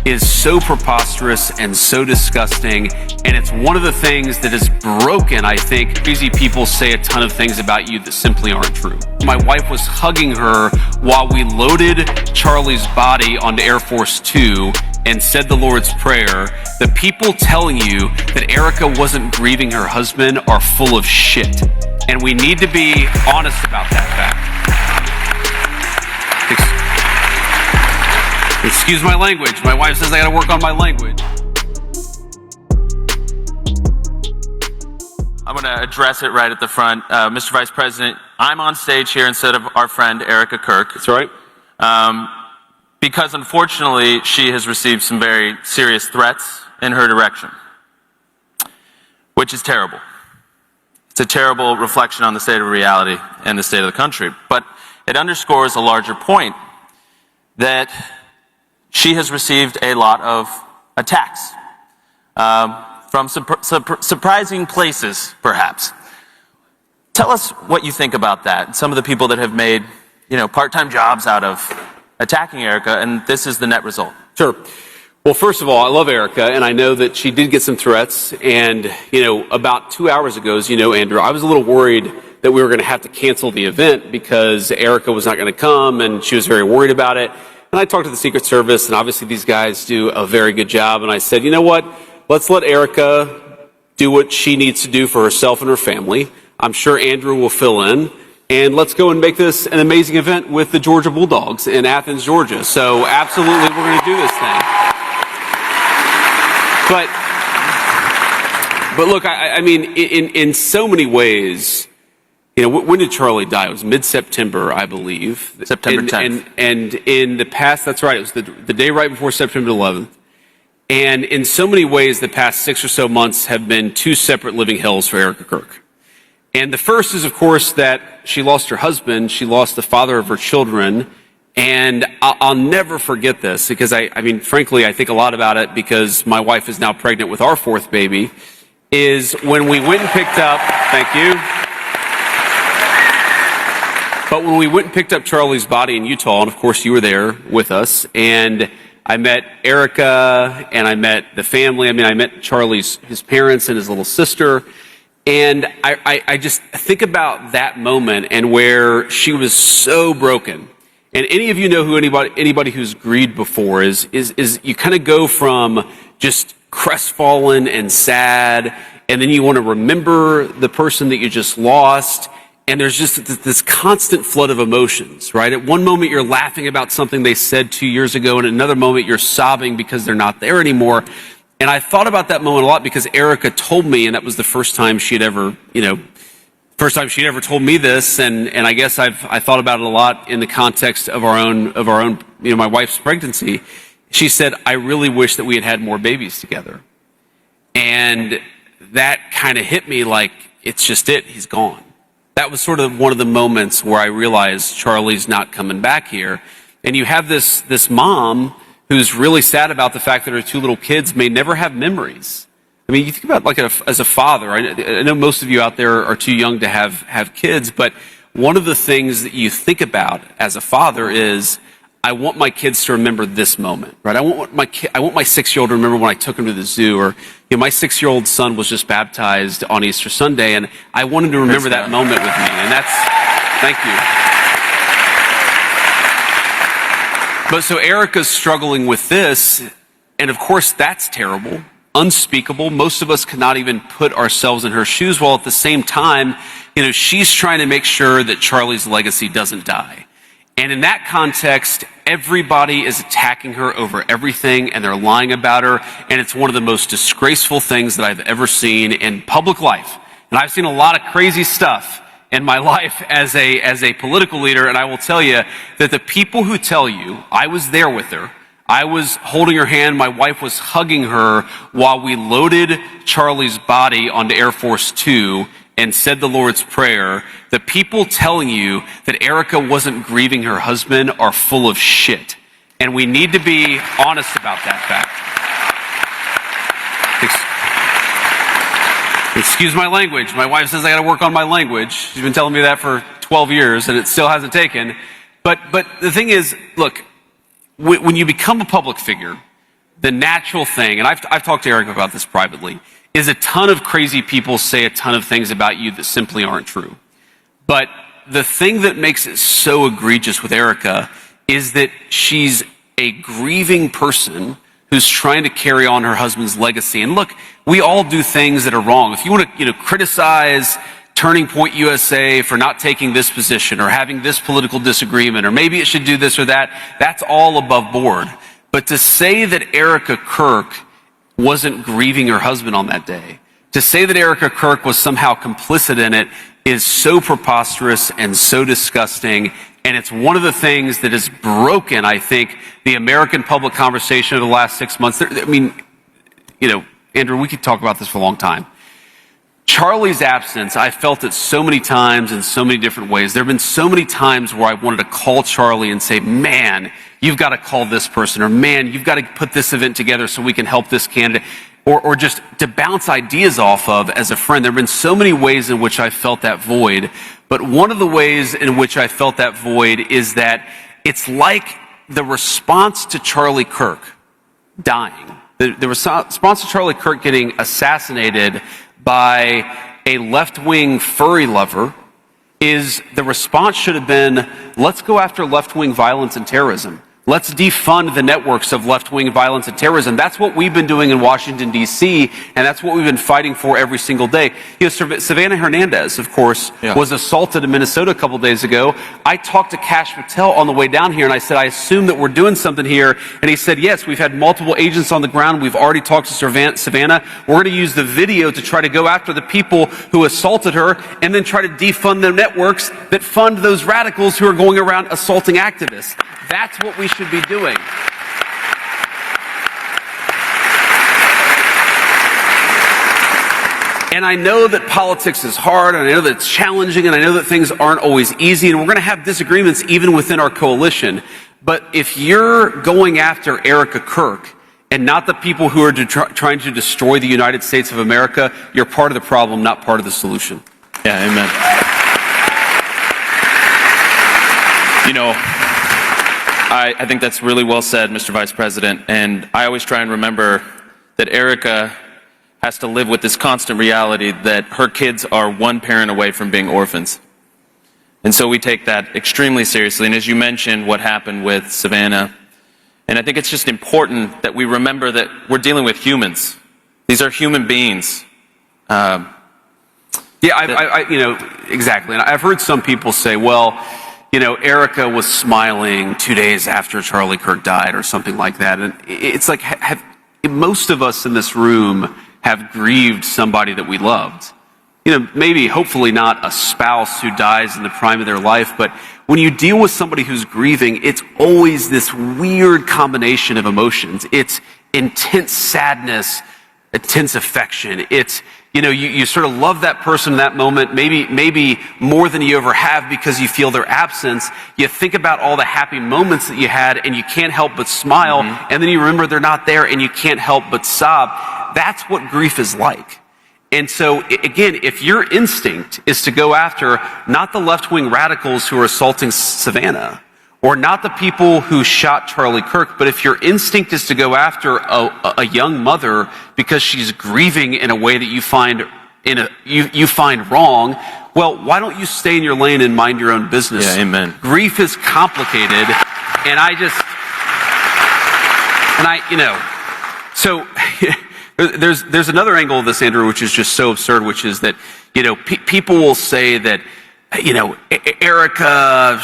is so preposterous and so disgusting, and it's one of the things that is broken, I think. Crazy people say a ton of things about you that simply aren't true. My wife was hugging her while we loaded Charlie's body onto Air Force Two and said the Lord's Prayer. The people telling you that Erika wasn't grieving her husband are full of shit. And we need to be honest about that fact. Excuse my language. My wife says I gotta work on my language. I'm going to address it right at the front. Mr. Vice President, I'm on stage here instead of our friend Erika Kirk. That's right. Because unfortunately, she has received some very serious threats in her direction, which is terrible. It's a terrible reflection on the state of reality and the state of the country. But it underscores a larger point that she has received a lot of attacks. From surprising places, perhaps. Tell us what you think about that. Some of the people that have made, part-time jobs out of attacking Erika, and this is the net result. Sure. Well, first of all, I love Erika, and I know that she did get some threats. And, about 2 hours ago, as you know, Andrew, I was a little worried that we were going to have to cancel the event because Erika was not going to come, and she was very worried about it. And I talked to the Secret Service, and obviously these guys do a very good job. And I said, you know what? Let's let Erika do what she needs to do for herself and her family. I'm sure Andrew will fill in. And let's go and make this an amazing event with the Georgia Bulldogs in Athens, Georgia. So absolutely, we're going to do this thing. But look, I mean, in so many ways, when did Charlie die? It was mid-September, I believe. September 10th. And in the past, that's right, it was the day right before September 11th. And in so many ways, the past 6 or so months have been two separate living hells for Erika Kirk. And the first is, of course, that she lost her husband. She lost the father of her children. And I'll never forget this because I mean, frankly, I think a lot about it because my wife is now pregnant with our fourth baby, is when we went and picked up, thank you. But when we went and picked up Charlie's body in Utah, and of course you were there with us, and I met Erika, and I met the family. I mean, I met his parents and his little sister. And I just think about that moment and where she was so broken. And any of you know who anybody who's grieved before is you kind of go from just crestfallen and sad, and then you want to remember the person that you just lost. And there's just this constant flood of emotions, right? At one moment, you're laughing about something they said 2 years ago, and at another moment, you're sobbing because they're not there anymore. And I thought about that moment a lot because Erika told me, and that was the first time she'd ever told me this. And I guess I thought about it a lot in the context of our own, my wife's pregnancy. She said, I really wish that we had more babies together. And that kind of hit me like, it's just it, he's gone. That was sort of one of the moments where I realized Charlie's not coming back here. And you have this mom who's really sad about the fact that her two little kids may never have memories. I mean, you think about as a father, I know most of you out there are too young to have kids, but one of the things that you think about as a father is, I want my kids to remember this moment, right? I want my 6-year-old to remember when I took him to the zoo, or my 6-year-old son was just baptized on Easter Sunday, and I want him to remember that moment with me. And thank you. But so Erika's struggling with this, and of course that's terrible, unspeakable. Most of us cannot even put ourselves in her shoes, while at the same time, she's trying to make sure that Charlie's legacy doesn't die. And in that context, everybody is attacking her over everything, and they're lying about her, and it's one of the most disgraceful things that I've ever seen in public life. And I've seen a lot of crazy stuff in my life as a political leader, and I will tell you that the people who tell you, I was there with her, I was holding her hand, my wife was hugging her while we loaded Charlie's body onto Air Force Two and said the Lord's Prayer, the people telling you that Erika wasn't grieving her husband are full of shit. And we need to be honest about that fact. Excuse my language. My wife says I got to work on my language. She's been telling me that for 12 years, and it still hasn't taken. But the thing is, look, when you become a public figure, the natural thing, and I've talked to Erika about this privately, is a ton of crazy people say a ton of things about you that simply aren't true. But the thing that makes it so egregious with Erika is that she's a grieving person who's trying to carry on her husband's legacy. And look, we all do things that are wrong. If you want to, criticize Turning Point USA for not taking this position or having this political disagreement, or maybe it should do this or that, that's all above board. But to say that Erika Kirk wasn't grieving her husband on that day, to say that Erika Kirk was somehow complicit in it, is so preposterous and so disgusting. And it's one of the things that has broken, I think, the American public conversation over the last 6 months. Andrew, we could talk about this for a long time. Charlie's absence, I felt it so many times in so many different ways. There have been so many times where I wanted to call Charlie and say, man, you've got to call this person, or man, you've got to put this event together so we can help this candidate, or just to bounce ideas off of as a friend. There have been so many ways in which I felt that void. But one of the ways in which I felt that void is that it's like the response to Charlie Kirk dying, the response to Charlie Kirk getting assassinated by a left-wing furry lover is the response should have been, let's go after left-wing violence and terrorism. Let's defund the networks of left-wing violence and terrorism. That's what we've been doing in Washington, D.C., and that's what we've been fighting for every single day. Savannah Hernandez, of course, was assaulted in Minnesota a couple days ago. I talked to Kash Patel on the way down here, and I said, I assume that we're doing something here. And he said, yes, we've had multiple agents on the ground. We've already talked to Savannah. We're going to use the video to try to go after the people who assaulted her and then try to defund the networks that fund those radicals who are going around assaulting activists. That's what we should be doing. And I know that politics is hard, and I know that it's challenging, and I know that things aren't always easy, and we're going to have disagreements even within our coalition. But if you're going after Erika Kirk and not the people who are trying to destroy the United States of America, you're part of the problem, not part of the solution. Yeah, amen. I think that's really well said, Mr. Vice President, and I always try and remember that Erika has to live with this constant reality that her kids are one parent away from being orphans. And so we take that extremely seriously. And as you mentioned, what happened with Savannah, and I think it's just important that we remember that we're dealing with humans. These are human beings. Exactly. And I've heard some people say, well, Erika was smiling 2 days after Charlie Kirk died or something like that. And it's like, most of us in this room have grieved somebody that we loved. Maybe, hopefully not a spouse who dies in the prime of their life, but when you deal with somebody who's grieving, it's always this weird combination of emotions. It's intense sadness, intense affection. It's, you sort of love that person in that moment, maybe more than you ever have because you feel their absence. You think about all the happy moments that you had and you can't help but smile, and then you remember they're not there and you can't help but sob. That's what grief is like. And so, again, if your instinct is to go after not the left-wing radicals who are assaulting Savannah, or not the people who shot Charlie Kirk, but if your instinct is to go after a young mother because she's grieving in a way that you find wrong, well, why don't you stay in your lane and mind your own business? Yeah, amen. Grief is complicated, and so there's another angle of this, Andrew, which is just so absurd, which is that people will say that Erika,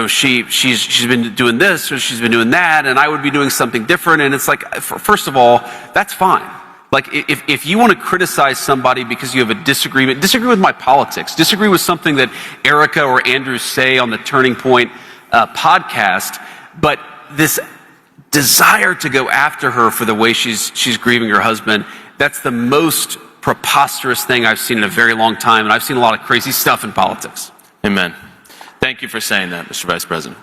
she's been doing this or she's been doing that, and I would be doing something different. And it's like, first of all, that's fine. Like, if you want to criticize somebody because you have a disagree with my politics, disagree with something that Erika or Andrew say on the Turning Point podcast, but this desire to go after her for the way she's grieving her husband, that's the most preposterous thing I've seen in a very long time, and I've seen a lot of crazy stuff in politics. Amen. Thank you for saying that, Mr. Vice President.